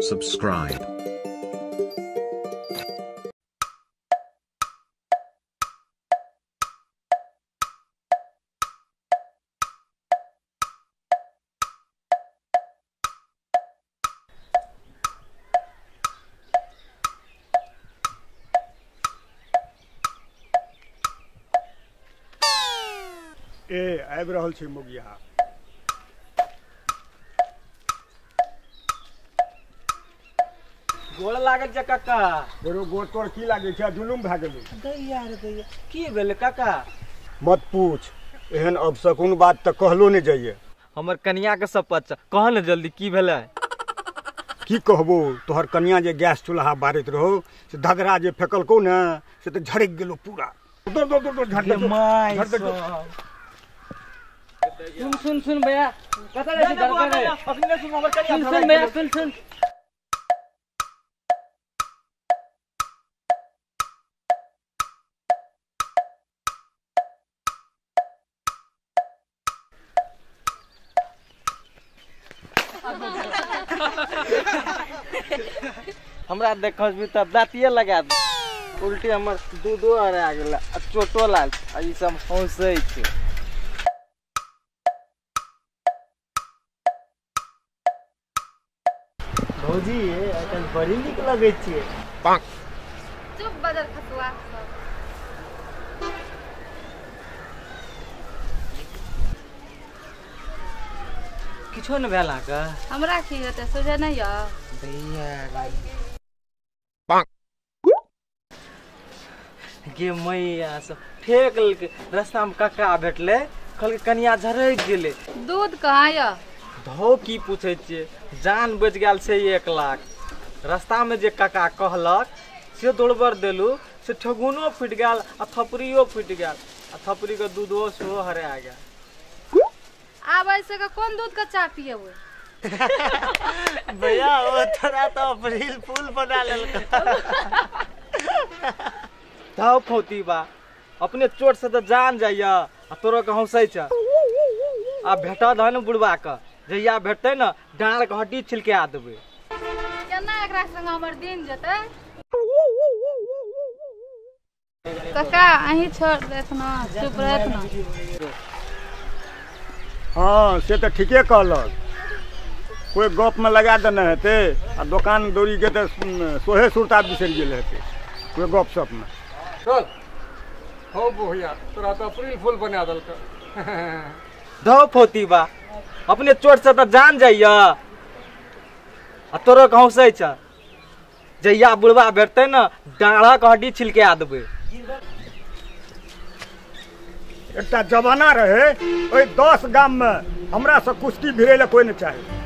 subscribe. आबि रहल छी मुगिया। गोड़ लागल छै काका। तेरो गोड़ तोड़ की लागे छै? जुलुम भए गेलै। दैया रे दैया की भेलै काका? मत पूछ, एहन अपशकुन बात तऽ कहलो नहि जाइए। हमर कन्या के शपथ छ, कह ने जल्दी की भेलै? की कहबो, तोहर कन्या जे गैस चूल्हा बारैत रहो से धधरा जे फेकलको ने से तऽ झड़क गेलो पूरा। सुन भैया, कतऽ रहै छी? धड़कन है अपने सुन हमर कन्या। सुन भैया, सुन हमरा देखस भी तब दाँतिये लगा दे। उल्टी हमर दूधो हरा गेल आ चोटो लाल आ ई सब हंसै छै। भौजी आजकल बड़ी नीक लगै छियै। चुप बदल खतुआ सब। किछो न भेल अहाँके? हमरा की हेतै, सोझे नहीं य दैया गे मैया सब फेक लेलकै। रास्ता में काका भेटले, कहलकै कनिया झरक गेलै। दूध कहाँ य? धौ की पूछे छियै, जान बच गेल छै 1 लाख। रास्ता में जे काका कहलक से दौड़बर देलू, से ठगुनो फुटि गेल आ थपड़ियो फुटि गेल आ थपड़ी के दूधो सेहो हरा गेल। आब ऐसे का कौन दूध का चाय पिएबे? भैया वो थोड़ा तो अप्रैल फूल बना लेलका। धौ फौती बा, अपने चोट से तो जान जाइया आ तोरो के हंसै छ। आ भेटा धन बुढ़वा के, जहिया भेटतै न डाँड़ के हड्डी छिलका देबै। केना एकरा संग हमर दिन जेतै? काका अहीं छोड़ देत ना, चुप रहत ना। हाँ से तऽ ठीके कहलक। कोई गप में लगा देने हेतै आ दुकान दौड़ी के तऽ सोहे सुरता बिसरि गेल हेतै कोई गप सप में। चल हो भैया, तोरा तो अप्रैल फूल बना देलक। धौ फौती बा, अपने चोट से तो जान जाइया आ तोरो के हंसै छ। जहिया बुढ़वा भेटतै न डाँड़ के हड्डी छिलका देबै। एकटा जमाना रहे, ओहि 10 गाम में हमरा से कुश्ती भिड़ै ले कोई नहीं चाहे।